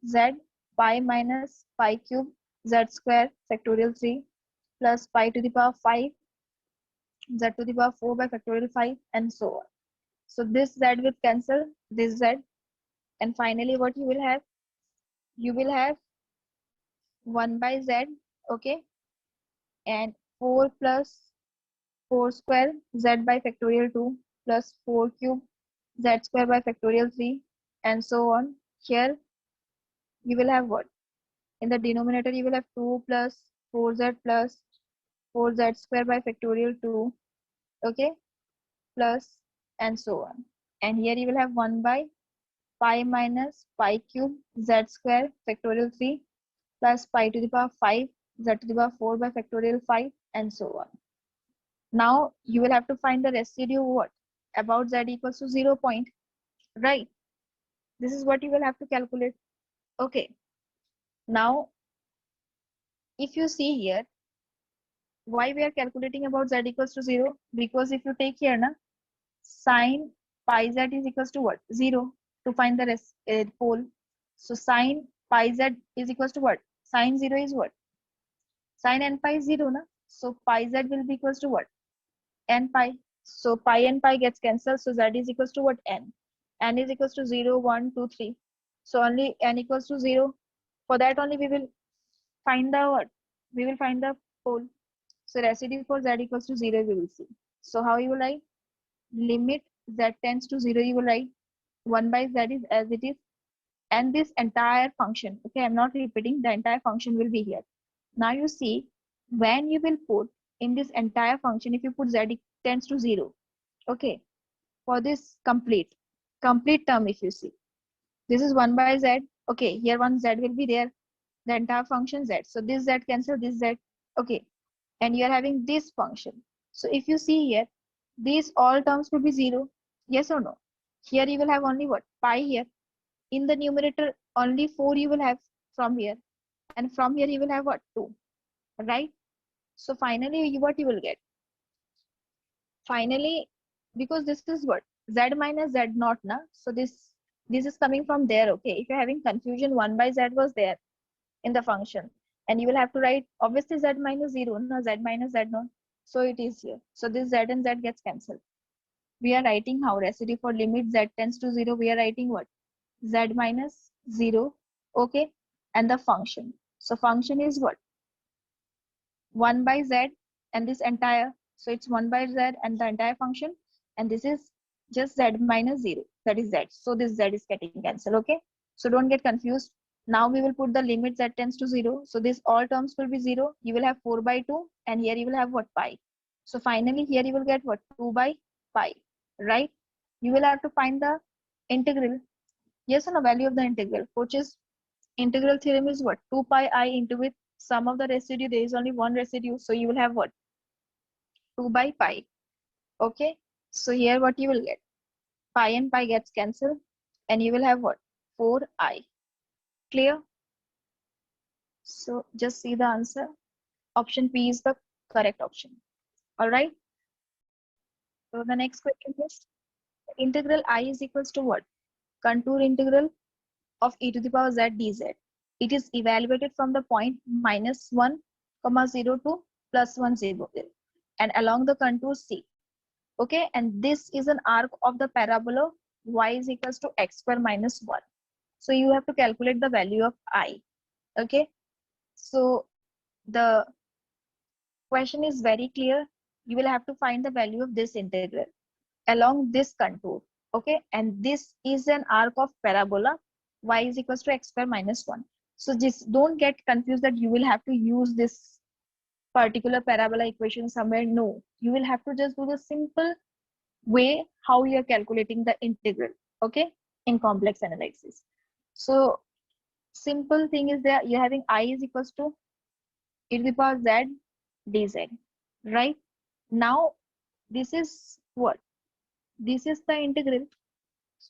z pi minus pi cube z square factorial 3 plus pi to the power 5 z to the power 4 by factorial 5 and so on. So this z will cancel this z, and finally what you will have? You will have 1 by z, okay, and 4 plus 4 square z by factorial 2 plus 4 cube z square by factorial 3 and so on. Here you will have what? In the denominator you will have 2 plus 4z plus 4z square by factorial 2, okay, plus and so on. And here you will have 1 by pi minus pi cube z square factorial 3 plus pi to the power 5 z to the power 4 by factorial 5 and so on. Now you will have to find the residue what? About z equals to 0 point, right? This is what you will have to calculate. Okay. Now, if you see here, why we are calculating about z equals to 0? Because if you take here, na, sine pi z is equals to what? 0 to find the pole. So sine pi z is equals to what? Sine 0 is what? Sine n pi is 0, na? So pi z will be equals to what? N pi. So pi and pi gets cancelled. So z is equals to what? N. N is equals to 0, 1, 2, 3. So only n equals to 0. For that only we will find the what? We will find the pole. So residue for z equals to 0 we will see. So how you will write? Limit z tends to 0 you will write 1 by z is as it is, and this entire function, okay, I'm not repeating, the entire function will be here. Now you see, when you will put in this entire function, if you put z tends to 0, okay, for this complete term, if you see, this is 1 by z, okay, here one z will be there, the entire function z, so this z cancel this z, okay, and you are having this function. So if you see here, these all terms will be 0, yes or no? Here you will have only what? Pi here. In the numerator, only 4 you will have from here, and from here you will have what? 2, right? So finally, what you will get? Finally, because this is what? Z minus Z naught, na? So this is coming from there, okay? If you're having confusion, 1 by Z was there in the function, and you will have to write obviously z minus 0, no, z minus z naught, so it is here. So this z and z gets cancelled. We are writing how? Residue for limit z tends to 0, we are writing what? Z minus 0, okay, and the function. So function is what? 1 by z and this entire, so it's 1 by z and the entire function, and this is just z minus 0, that is z, so this z is getting cancelled, okay? So don't get confused. Now we will put the limit z tends to 0, so this all terms will be 0, you will have 4 by 2, and here you will have what? Pi. So finally here you will get what? 2 by pi, right? You will have to find the integral, yes or no, value of the integral, which is integral theorem is what? 2 pi I into with sum of the residue, there is only one residue, so you will have what? 2 by pi, okay? So here what you will get? Pi and pi gets cancelled, and you will have what? 4i. Clear? So just see the answer. Option P is the correct option. All right. So the next question is, integral I is equals to what? Contour integral of e to the power z dz. It is evaluated from the point -1, 0 to +1, 0, and along the contour C. Okay, and this is an arc of the parabola y is equals to x square minus 1. So you have to calculate the value of I. Okay, so the question is very clear. You will have to find the value of this integral along this contour. Okay, and this is an arc of parabola y is equals to x square minus 1. So just don't get confused that you will have to use this particular parabola equation somewhere. No, you will have to just do the simple way how you are calculating the integral, okay, in complex analysis. So simple thing is that you're having I is equals to e to the power z dz, right? Now this is what? This is the integral,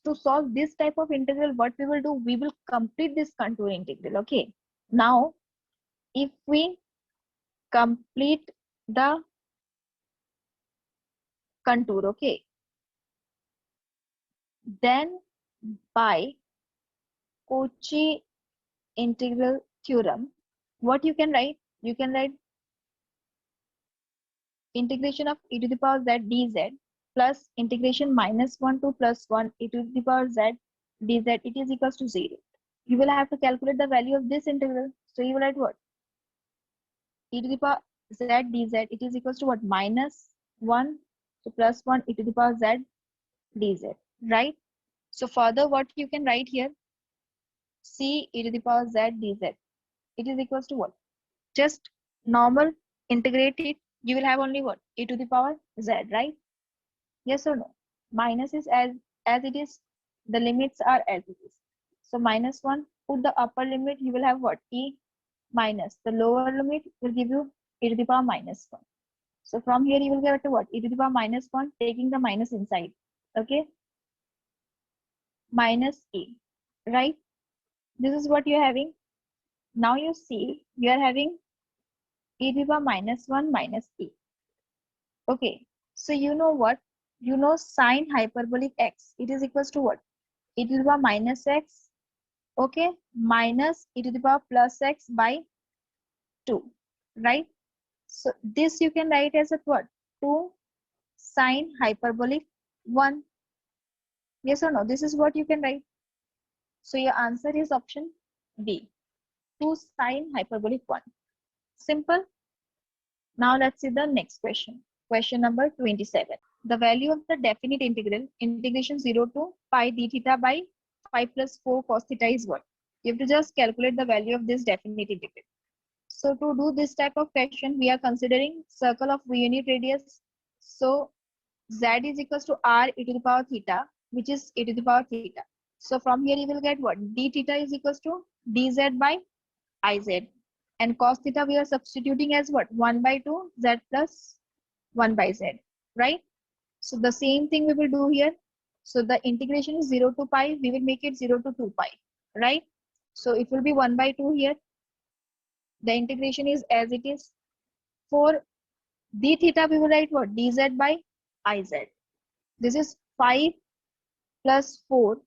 to solve this type of integral, what we will do, we will complete this contour integral. Okay, now if we complete the contour, okay, then by Cauchy integral theorem, what you can write? You can write integration of e to the power z dz plus integration -1 to +1 e to the power z dz, it is equals to 0. You will have to calculate the value of this integral. So you will write what? E to the power z dz, it is equals to what? -1 to +1 e to the power z dz, right? So further, what you can write here? C e to the power z dz, it is equals to what? Just normal integrate it, you will have only what? E to the power z, right? Yes or no? Minus is as it is, the limits are as it is. So -1, put the upper limit, you will have what? E minus the lower limit will give you e to the power -1. So from here you will get to what? E to the power -1, taking the minus inside. Okay, minus e, right? This is what you're having. Now you see you are having e to the power -1 minus e. Okay, so you know what? You know sine hyperbolic x, it is equals to what? E to the power minus x, okay, minus e to the power plus x by 2, right? So this you can write as a what? 2 sine hyperbolic 1. Yes or no? This is what you can write. So your answer is option B, 2 sine hyperbolic 1. Simple. Now let's see the next question. Question number 27. The value of the definite integral, integration 0 to pi d theta by 5 plus 4 cos theta is what? You have to just calculate the value of this definite integral. So to do this type of question, we are considering circle of unit radius. So z is equals to r e to the power theta, which is e to the power theta. So from here you will get what? D theta is equals to dz by iz. And cos theta we are substituting as what? 1 by 2 z plus 1 by z, right? So the same thing we will do here. So the integration is 0 to pi, we will make it 0 to 2 pi, right? So it will be 1 by 2 here. The integration is as it is. For d theta, we will write what? Dz by iz. This is 5 plus 4.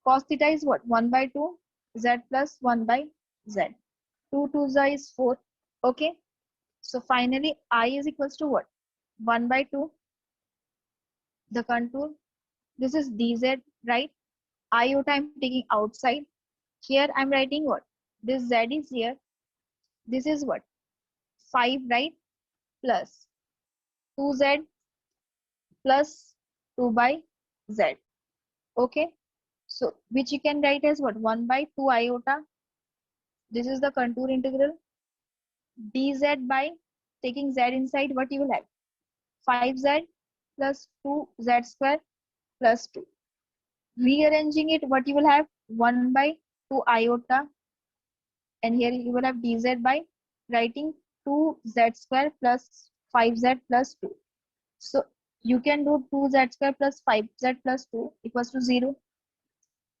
Cos theta is what? 1 by 2. Z plus 1 by z. 2 to z is 4. Okay. So finally, I is equals to what? 1 by 2. The contour. This is dz, right? Iota I'm taking outside. Here I'm writing what? This z is here. This is what? 5, right? Plus 2z plus 2 by z. Okay. So which you can write as what? 1 by 2 iota. This is the contour integral. Dz by taking z inside, what you will have? 5z plus 2z square plus 2. Rearranging it, what you will have? 1 by 2 iota. And here you will have dz by writing 2z square plus 5z plus 2. So you can do 2z square plus 5z plus 2 equals to 0.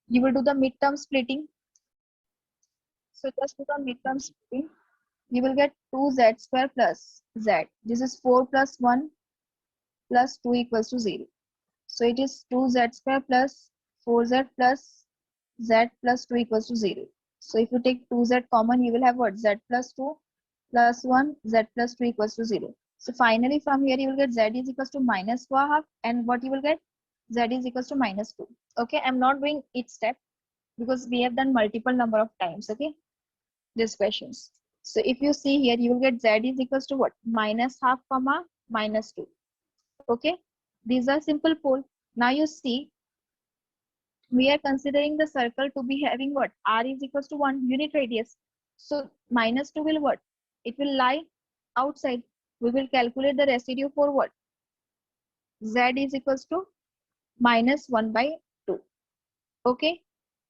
You will do the midterm splitting. So just do the midterm splitting. You will get 2z square plus z. This is 4 plus 1 plus 2 equals to 0. So it is 2z square plus 4z plus z plus 2 equals to 0. So if you take 2z common, you will have what? Z plus 2 plus 1, z plus 2 equals to 0. So finally from here you will get z is equals to minus 4 half, and what you will get? Z is equals to minus 2. Okay, I'm not doing each step because we have done multiple number of times, okay, these questions. So if you see here, you will get z is equals to what? Minus half comma minus 2. Okay, these are simple pole. Now you see, we are considering the circle to be having what? R is equals to 1 unit radius. So minus 2 will what? It will lie outside. We will calculate the residue for what? Z is equals to minus 1 by 2. Okay,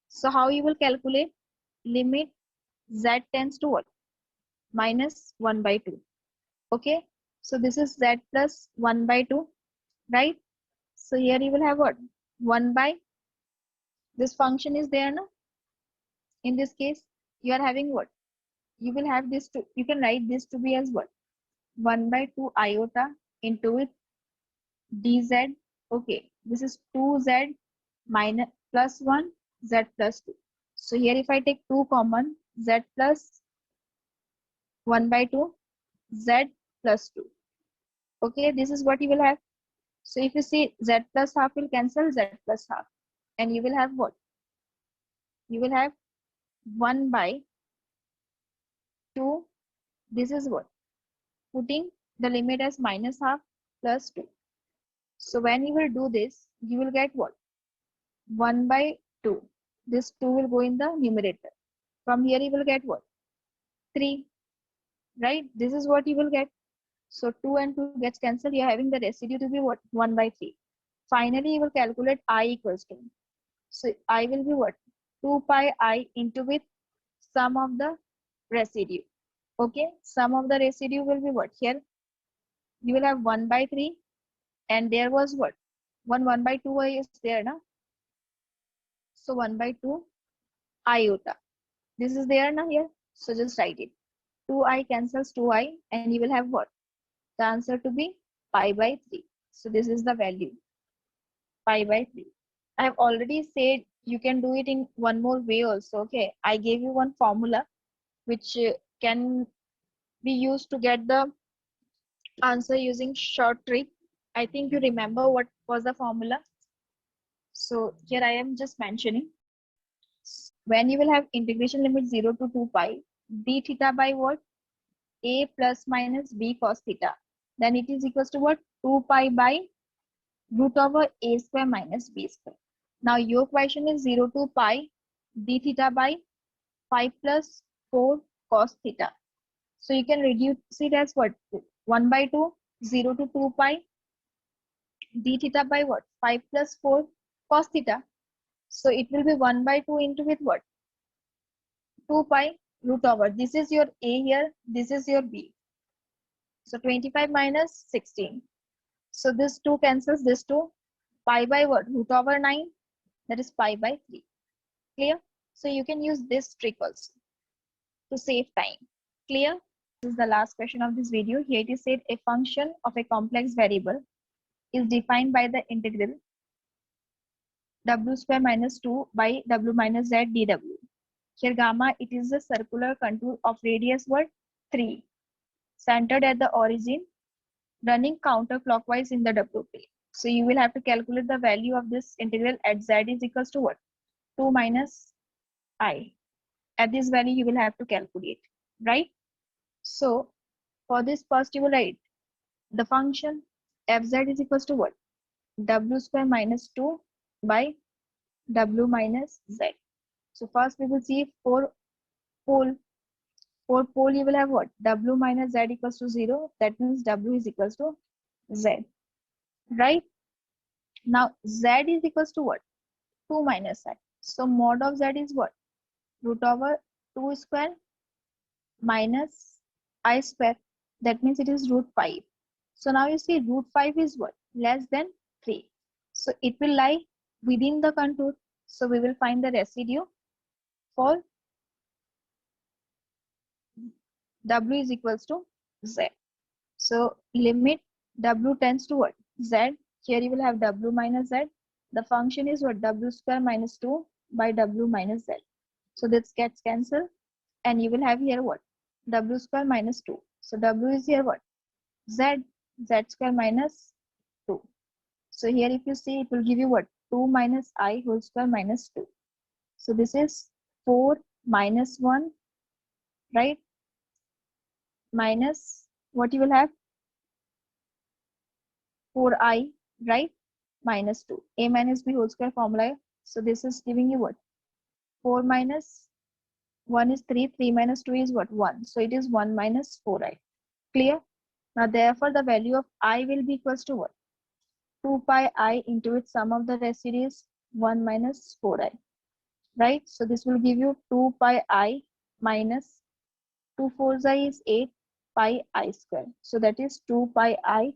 so how you will calculate? Limit z tends to what? Minus 1 by 2. Okay, so this is z plus 1 by 2, right? So here you will have what? 1 by This function is there now. In this case, you are having what? You will have this to, you can write this to be as what? 1 by 2 iota into with dz. Okay, this is 2z minus plus 1 z plus 2. So here if I take 2 common, z plus 1 by 2 z plus 2. Okay, this is what you will have. So if you see z plus half will cancel z plus half, and you will have what? You will have 1 by 2. This is what? Putting the limit as minus half plus 2. So when you will do this, you will get what? 1 by 2. This 2 will go in the numerator. From here you will get what? 3. Right? This is what you will get. So 2 and 2 gets cancelled. You are having the residue to be what? 1 by 3. Finally, you will calculate I equals to. So I will be what? 2 pi I into with sum of the residue. Okay, sum of the residue will be what? Here you will have 1 by 3, and there was what? 1 by 2 is there now. So 1 by 2 iota. This is there now here. So just write it. 2i cancels 2i, and you will have what? The answer to be pi by 3. So this is the value, pi by 3. I have already said you can do it in one more way also. Okay, I gave you one formula which can be used to get the answer using short trick. I think you remember what was the formula. So here I am just mentioning. When you will have integration limit 0 to 2 pi, d theta by what? A plus minus b cos theta. Then it is equals to what? 2 pi by root over a square minus b square. Now your question is 0 to pi d theta by 5 plus 4 cos theta. So you can reduce it as what? 1 by 2, 0 to 2 pi d theta by what? 5 plus 4 cos theta. So it will be 1 by 2 into with what? 2 pi root over. This is your a here, this is your b. So 25 minus 16. So this 2 cancels this 2. Pi by what? Root over 9. That is pi by 3. Clear? So you can use this trick also to save time. Clear? This is the last question of this video. Here it is said a function of a complex variable is defined by the integral w square minus 2 by w minus z dw. Here gamma, it is a circular contour of radius what? 3, centered at the origin, running counterclockwise in the w plane. So you will have to calculate the value of this integral at z is equals to what? 2 minus I. At this value you will have to calculate, right? So for this first you will write the function fz is equals to what? W square minus 2 by w minus z. So first we will see for pole. For pole you will have what? W minus z equals to 0. That means w is equals to z, right? Now z is equals to what? 2 minus I. So mod of z is what? Root over 2 square minus I square. That means it is root 5. So now you see root 5 is what? Less than 3. So it will lie within the contour. So we will find the residue for w is equals to z. So limit w tends to what? Z. Here you will have w minus z. The function is what? W square minus 2 by w minus z. So this gets cancelled, and you will have here what? W square minus 2. So w is here what? Z. Z square minus 2. So here if you see, it will give you what? 2 minus I whole square minus 2. So this is 4 minus 1, right? Minus what you will have? 4i, right? Minus 2. A minus b whole square formula. So this is giving you what? 4 minus 1 is 3. 3 minus 2 is what? 1. So it is 1 minus 4i. Clear? Now therefore the value of I will be equals to what? 2 pi I into its sum of the residues 1 minus 4i. Right? So this will give you 2 pi I minus 2 4 I is 8 pi I square. So that is 2 pi I.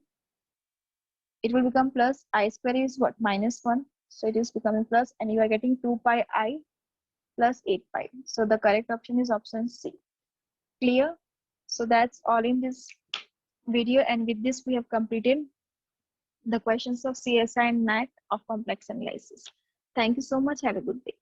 It will become plus I square is what? Minus 1. So it is becoming plus, and you are getting 2 pi I plus 8 pi. So the correct option is option C. Clear? So that's all in this video, and with this we have completed the questions of CSI and NAT of complex analysis. Thank you so much. Have a good day.